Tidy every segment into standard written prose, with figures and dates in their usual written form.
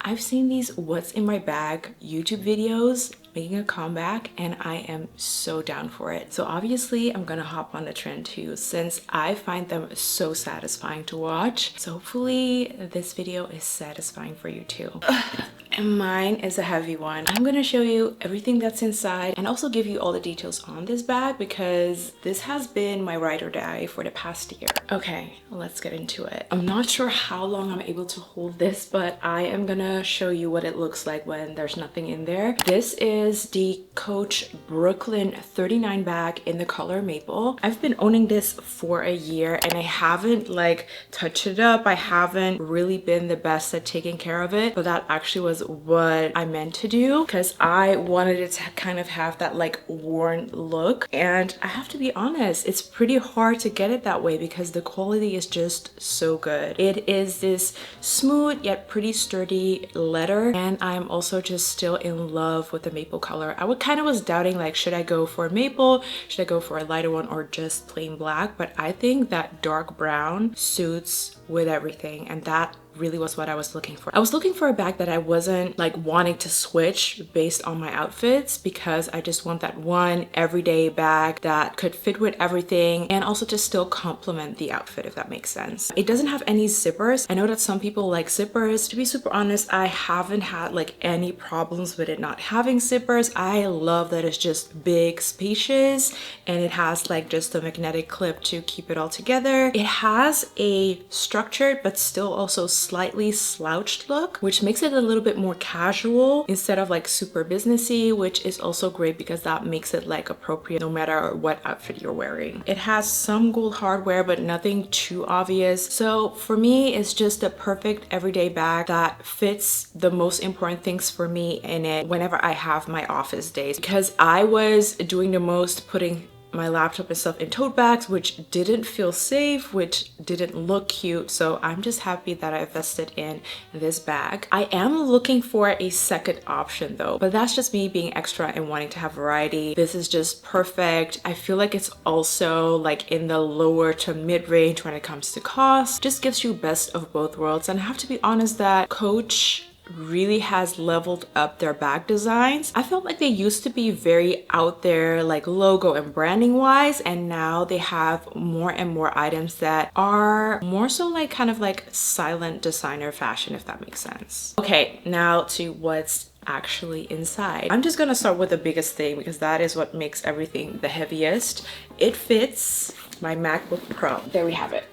I've seen these what's in my bag YouTube videos making a comeback and I am so down for it. So obviously I'm gonna hop on the trend too since I find them so satisfying to watch. So hopefully this video is satisfying for you too. And mine is a heavy one. I'm gonna show you everything that's inside and also give you all the details on this bag because this has been my ride or die for the past year. Okay, let's get into it. I'm not sure how long I'm able to hold this, but I am gonna show you what it looks like when there's nothing in there. This is the Coach Brooklyn 39 bag in the color maple. I've been owning this for a year and I haven't like touched it up. I haven't really been the best at taking care of it, but that actually was what I meant to do because I wanted it to kind of have that like worn look. And I have to be honest, it's pretty hard to get it that way because the quality is just so good. It is this smooth yet pretty sturdy leather, and I'm also just still in love with the maple color. I kind of was doubting like, should I go for maple, should I go for a lighter one, or just plain black? But I think that dark brown suits with everything, and that really was what I was looking for. I was looking for a bag that I wasn't like wanting to switch based on my outfits because I just want that one everyday bag that could fit with everything and also just still complement the outfit, if that makes sense. It doesn't have any zippers. I know that some people like zippers. To be super honest, I haven't had like any problems with it not having zippers. I love that it's just big, spacious, and it has like just a magnetic clip to keep it all together. It has a structured but still also slightly slouched look, which makes it a little bit more casual instead of like super businessy, which is also great because that makes it like appropriate no matter what outfit you're wearing. It has some gold hardware but nothing too obvious. So for me, it's just a perfect everyday bag that fits the most important things for me in it whenever I have my office days, because I was doing the most putting my laptop and stuff in tote bags, which didn't feel safe, which didn't look cute. So I'm just happy that I invested in this bag. I am looking for a second option though, but that's just me being extra and wanting to have variety. This is just perfect. I feel like it's also like in the lower to mid range when it comes to cost. Just gives you best of both worlds. And I have to be honest that Coach really has leveled up their bag designs. I felt like they used to be very out there like logo and branding wise, and now they have more and more items that are more so like kind of like silent designer fashion, if that makes sense. Okay, now to what's actually inside. I'm just gonna start with the biggest thing because that is what makes everything the heaviest. It fits my MacBook Pro. There we have it.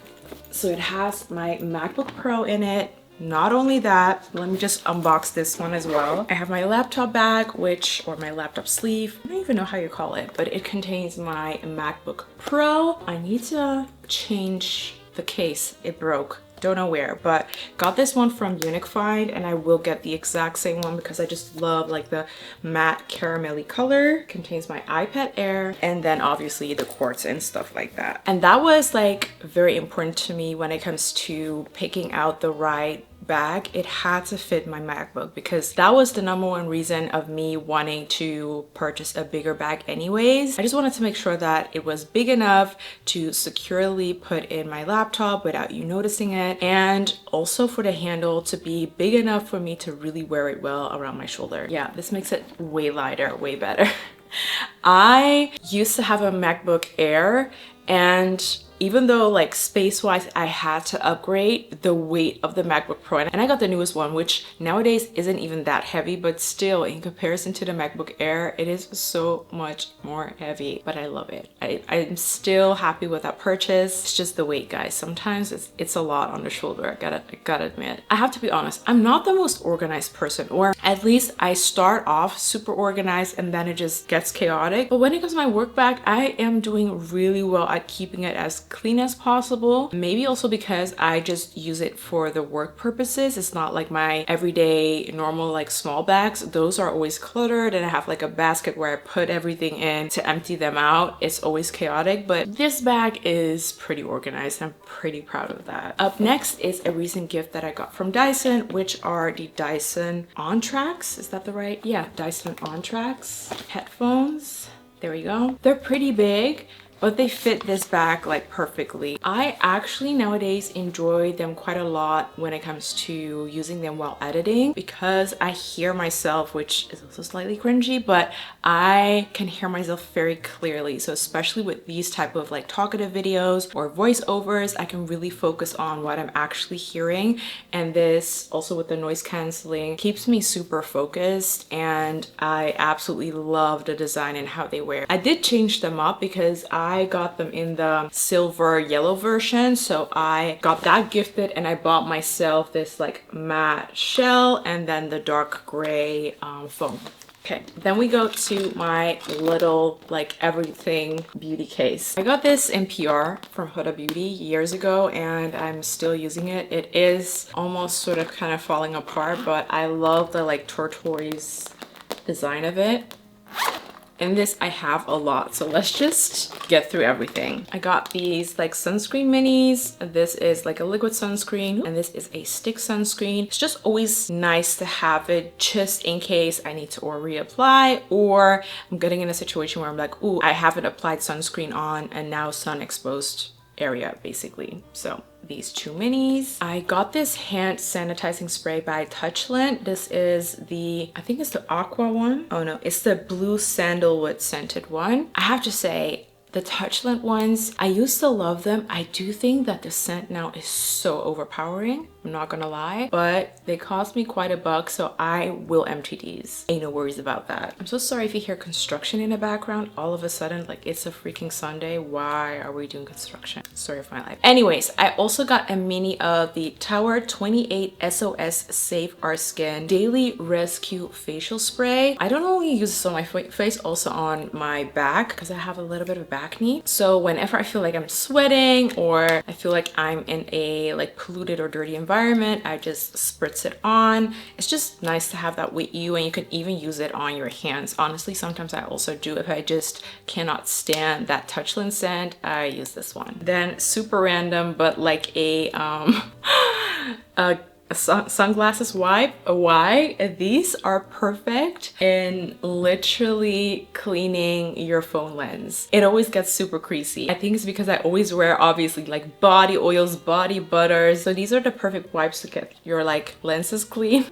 So it has my MacBook Pro in it. Not only that, let me just unbox this one as well. I have my laptop bag, or my laptop sleeve. I don't even know how you call it, but it contains my MacBook Pro. I need to change the case. It broke. Don't know where, but got this one from Unified, and I will get the exact same one because I just love like the matte caramelly color. Contains my iPad Air and then obviously the quartz and stuff like that. And that was like very important to me when it comes to picking out the right bag. It had to fit my MacBook because that was the number one reason of me wanting to purchase a bigger bag anyways. I just wanted to make sure that it was big enough to securely put in my laptop without you noticing it, and also for the handle to be big enough for me to really wear it well around my shoulder. Yeah, this makes it way lighter, way better. I used to have a MacBook Air, and even though like space-wise I had to upgrade, the weight of the MacBook Pro, and I got the newest one, which nowadays isn't even that heavy, but still in comparison to the MacBook Air, it is so much more heavy, but I love it. I'm still happy with that purchase. It's just the weight, guys. Sometimes it's a lot on the shoulder, I gotta admit. I have to be honest, I'm not the most organized person, or at least I start off super organized and then it just gets chaotic. But when it comes to my work bag, I am doing really well at keeping it as clean as possible. Maybe also because I just use it for the work purposes. It's not like my everyday normal like small bags. Those are always cluttered, and I have like a basket where I put everything in to empty them out. It's always chaotic, but this bag is pretty organized. I'm pretty proud of that. Up next is a recent gift that I got from Dyson, which are the Dyson OnTrax. Is that the right? Yeah, Dyson OnTrax headphones. There we go. They're pretty big. but they fit this bag like perfectly. I actually nowadays enjoy them quite a lot when it comes to using them while editing, because I hear myself, which is also slightly cringy, but I can hear myself very clearly. So especially with these type of like talkative videos or voiceovers, I can really focus on what I'm actually hearing. And this also with the noise canceling keeps me super focused, and I absolutely love the design and how they wear. I did change them up because I got them in the silver yellow version, so I got that gifted, and I bought myself this like matte shell and then the dark gray foam. Okay, then we go to my little like everything beauty case. I got this in PR from Huda Beauty years ago, and I'm still using it. It is almost sort of kind of falling apart, but I love the like turquoise design of it. And this I have a lot, so let's just get through everything. I got these like sunscreen minis. This is like a liquid sunscreen, and this is a stick sunscreen. It's just always nice to have it just in case I need to or reapply, or I'm getting in a situation where I'm like, ooh, I haven't applied sunscreen on and now sun exposed area basically. So these two minis. I got this hand sanitizing spray by Touchland. This is the, I think it's the aqua one. Oh no, it's the blue sandalwood scented one. I have to say, the Touchland ones, I used to love them. I do think that the scent now is so overpowering. I'm not gonna lie, but they cost me quite a buck, so I will empty these. Ain't no worries about that. I'm so sorry if you hear construction in the background. All of a sudden, like it's a freaking Sunday. Why are we doing construction? Story of my life. Anyways, I also got a mini of the Tower 28 SOS Save Our Skin Daily Rescue Facial Spray. I don't only use this on my face, also on my back, because I have a little bit of back knee. So whenever I feel like I'm sweating or I feel like I'm in a like polluted or dirty environment, I just spritz it on. It's just nice to have that with you, and you can even use it on your hands. Honestly, sometimes I also do, if I just cannot stand that Touchland scent, I use this one. Then super random, but like a sunglasses wipe. Why? These are perfect in literally cleaning your phone lens. It always gets super creasy. I think it's because I always wear obviously like body oils, body butters. So these are the perfect wipes to get your like lenses clean.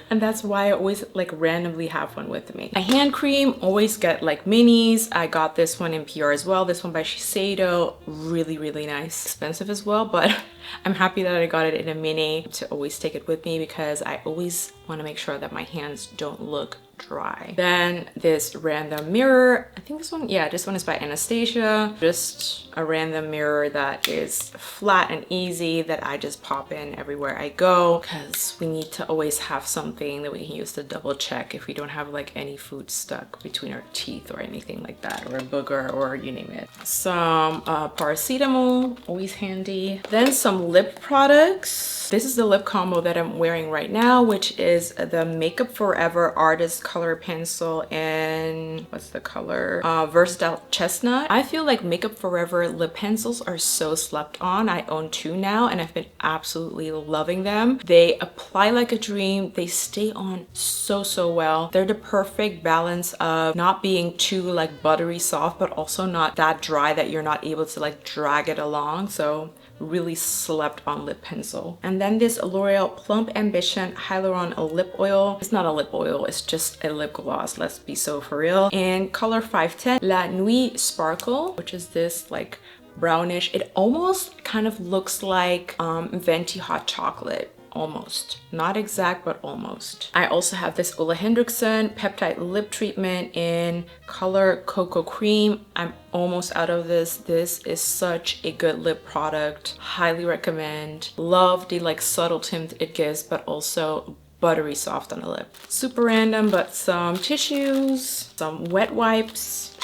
And that's why I always like randomly have one with me. A hand cream, always get like minis. I got this one in PR as well. This one by Shiseido, really, really nice. Expensive as well, but I'm happy that I got it in a mini to always take it with me, because I always want to make sure that my hands don't look dry. Then this random mirror, I think this one, yeah, this one is by Anastasia. Just a random mirror that is flat and easy that I just pop in everywhere I go, because we need to always have something that we can use to double check if we don't have like any food stuck between our teeth or anything like that, or a booger, or you name it. Some paracetamol, always handy. Then some lip products. This is the lip combo that I'm wearing right now, which is the Makeup Forever Artist Color Pencil in, what's the color? Versatile Chestnut. I feel like Makeup Forever lip pencils are so slept on. I own two now, and I've been absolutely loving them. They apply like a dream. They stay on so well. They're the perfect balance of not being too like buttery soft, but also not that dry that you're not able to like drag it along. So really slept on lip pencil. And then this L'Oreal Plump Ambition Hyaluron Lip Oil. It's not a lip oil, it's just a lip gloss, let's be so for real. In color 510, La Nuit Sparkle, which is this like brownish, it almost kind of looks like venti hot chocolate. Almost. Not exact, but almost. I also have this Ole Henriksen Peptide Lip Treatment in color Cocoa Cream. I'm almost out of this. This is such a good lip product. Highly recommend. Love the like subtle tint it gives, but also buttery soft on the lip. Super random, but some tissues, some wet wipes.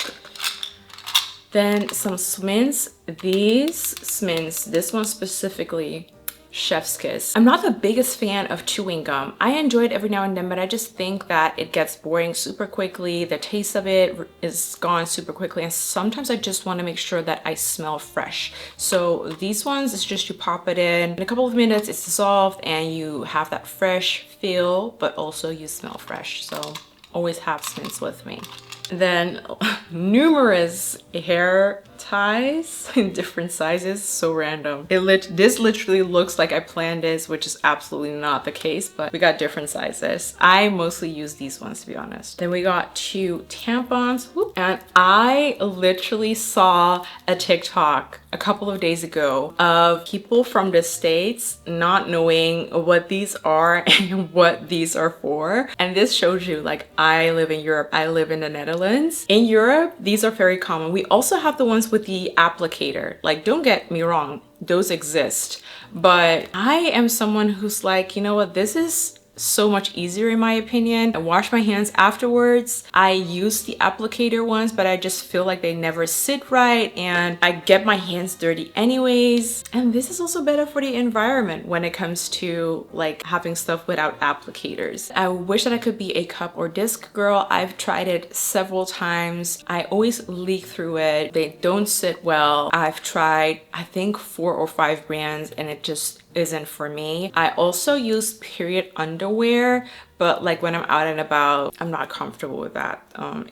Then some Smints. These Smints, this one specifically, Chef's Kiss. I'm not the biggest fan of chewing gum. I enjoy it every now and then, but I just think that it gets boring super quickly. The taste of it is gone super quickly, and sometimes I just want to make sure that I smell fresh. So these ones, it's just you pop it in a couple of minutes, it's dissolved, and you have that fresh feel, but also you smell fresh. So always have Smints with me. Then numerous hair ties in different sizes. So random. This literally looks like I planned this, which is absolutely not the case, but we got different sizes. I mostly use these ones, to be honest. Then we got 2 tampons. Whoop. And I literally saw a TikTok a couple of days ago of people from the States not knowing what these are and what these are for. And this shows you, like, I live in Europe, I live in the Netherlands. In Europe, these are very common. We also have the ones with the applicator. Like, don't get me wrong, those exist. But I am someone who's like, you know what, this is so much easier in my opinion. I wash my hands afterwards. I use the applicator ones, but I just feel like they never sit right and I get my hands dirty anyways. And this is also better for the environment when it comes to like having stuff without applicators. I wish that I could be a cup or disc girl. I've tried it several times. I always leak through it. They don't sit well. I've tried, I think 4 or 5 brands and it just isn't for me. I also use period underwear, but like when I'm out and about, I'm not comfortable with that.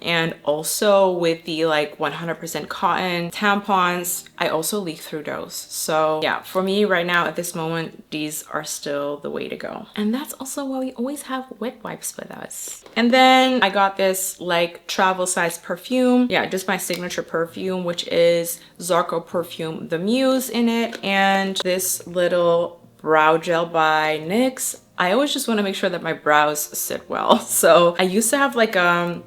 And also with the like 100% cotton tampons, I also leak through those. So yeah, for me right now at this moment, these are still the way to go. And that's also why we always have wet wipes with us. And then I got this like travel size perfume. Yeah, just my signature perfume, which is Zarko perfume, the Muse in it, and this little brow gel by NYX. I always just want to make sure that my brows sit well. So I used to have like a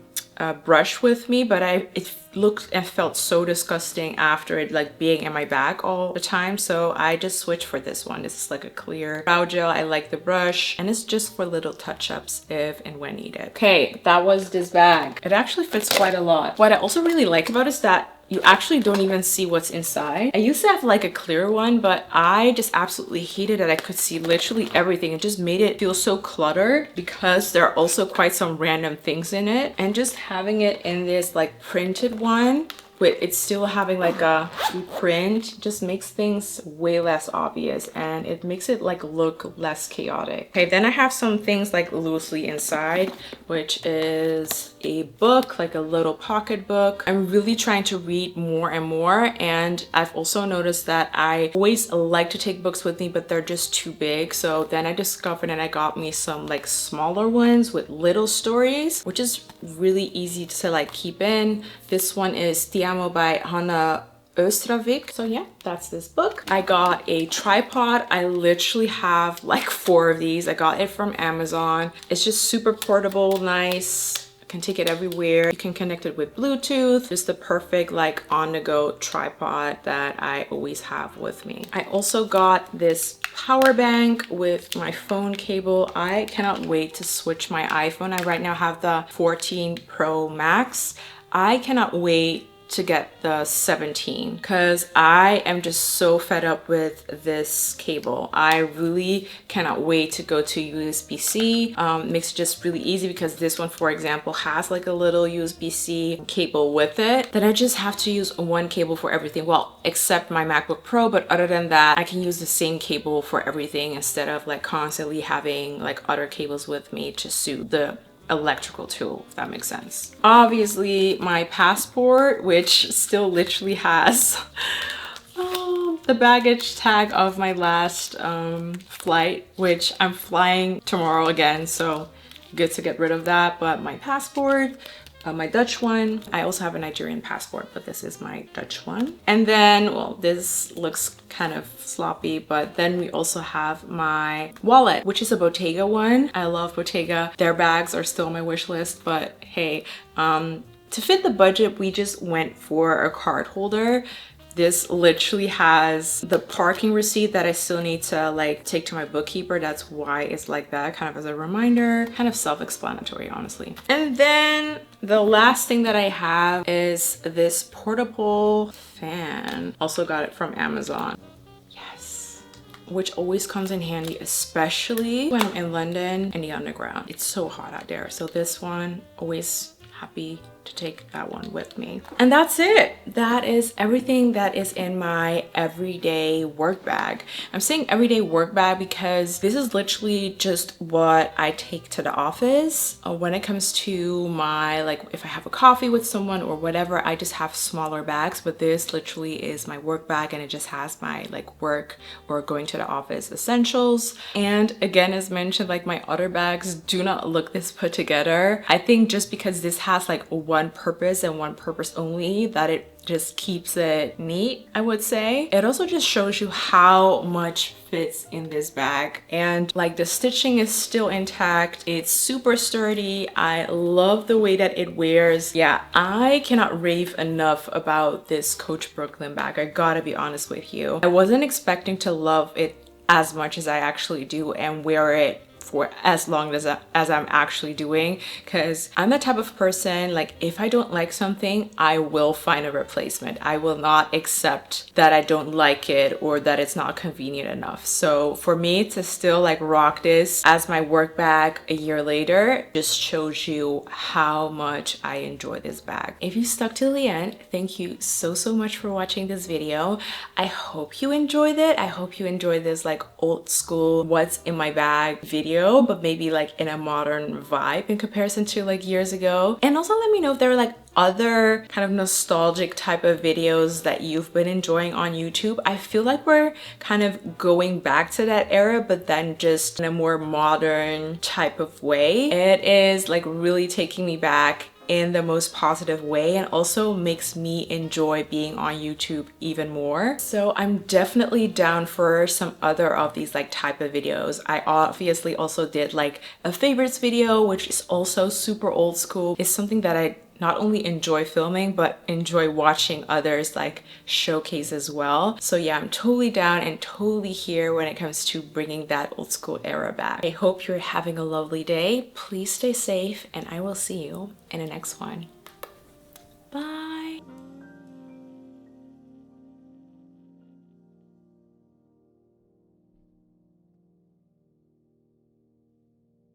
brush with me, but it looked and felt so disgusting after it like being in my bag all the time. So I just switched for this one. This is like a clear brow gel. I like the brush and it's just for little touch-ups if and when needed. Okay, that was this bag. It actually fits quite a lot. What I also really like about it is that you actually don't even see what's inside. I used to have like a clear one, but I just absolutely hated that I could see literally everything. It just made it feel so cluttered because there are also quite some random things in it. And just having it in this like printed one, with it still having like a print, just makes things way less obvious and it makes it like look less chaotic. Okay, then I have some things like loosely inside, which is a book, like a little pocket book. I'm really trying to read more and more, and I've also noticed that I always like to take books with me, but they're just too big. So then I discovered and I got me some like smaller ones with little stories, which is really easy to like keep in. This one is Ti Amo by Hannah Östravik. So yeah, that's this book. I got a tripod. I literally have like 4 of these. I got it from Amazon. It's just super portable, nice. I can take it everywhere. You can connect it with Bluetooth. Just the perfect like on-the-go tripod that I always have with me. I also got this power bank with my phone cable. I cannot wait to switch my iPhone. I right now have the 14 Pro Max. I cannot wait to get the 17 because I am just so fed up with this cable. I really cannot wait to go to USB-C. Makes it just really easy because this one, for example, has like a little USB-C cable with it. Then I just have to use one cable for everything. Well, except my MacBook Pro, but other than that, I can use the same cable for everything instead of like constantly having like other cables with me to suit the electrical tool, if that makes sense. Obviously my passport, which still literally has the baggage tag of my last flight, which I'm flying tomorrow again, so good to get rid of that. But my passport, my Dutch one. I also have a Nigerian passport, but this is my Dutch one. And then, well, this looks kind of sloppy, but then we also have my wallet, which is a Bottega one. I love Bottega. Their bags are still on my wish list, but hey, to fit the budget, we just went for a card holder. This literally has the parking receipt that I still need to like take to my bookkeeper. That's why it's like that, kind of as a reminder, kind of self-explanatory, honestly. And then the last thing that I have is this portable fan. Also got it from Amazon. Yes. Which always comes in handy, especially when I'm in London and the underground. It's so hot out there. So this one, always happy to take that one with me. And that's it. That is everything that is in my everyday work bag. I'm saying everyday work bag because this is literally just what I take to the office. When it comes to my, like, if I have a coffee with someone or whatever, I just have smaller bags, but this literally is my work bag, and it just has my like work or going to the office essentials. And again, as mentioned, like my other bags do not look this put together. I think just because this has like one purpose and one purpose only, that it just keeps it neat, I would say. It also just shows you how much fits in this bag, and like the stitching is still intact. It's super sturdy. I love the way that it wears. Yeah, I cannot rave enough about this Coach Brooklyn bag. I gotta be honest with you. I wasn't expecting to love it as much as I actually do and wear it for as long as I'm actually doing, because I'm the type of person, like, if I don't like something, I will find a replacement. I will not accept that I don't like it or that it's not convenient enough. So for me to still like rock this as my work bag a year later just shows you how much I enjoy this bag. If you stuck till the end, thank you so much for watching this video. I hope you enjoyed it. I hope you enjoyed this like old school what's in my bag video, but maybe like in a modern vibe in comparison to like years ago. And also let me know if there are like other kind of nostalgic type of videos that you've been enjoying on YouTube. I feel like we're kind of going back to that era, but then just in a more modern type of way. It is like really taking me back in the most positive way, and also makes me enjoy being on YouTube even more. So I'm definitely down for some other of these like type of videos. I obviously also did like a favorites video, which is also super old school. It's something that I not only enjoy filming, but enjoy watching others like showcase as well. So yeah, I'm totally down and totally here when it comes to bringing that old school era back. I hope you're having a lovely day. Please stay safe, and I will see you in the next one.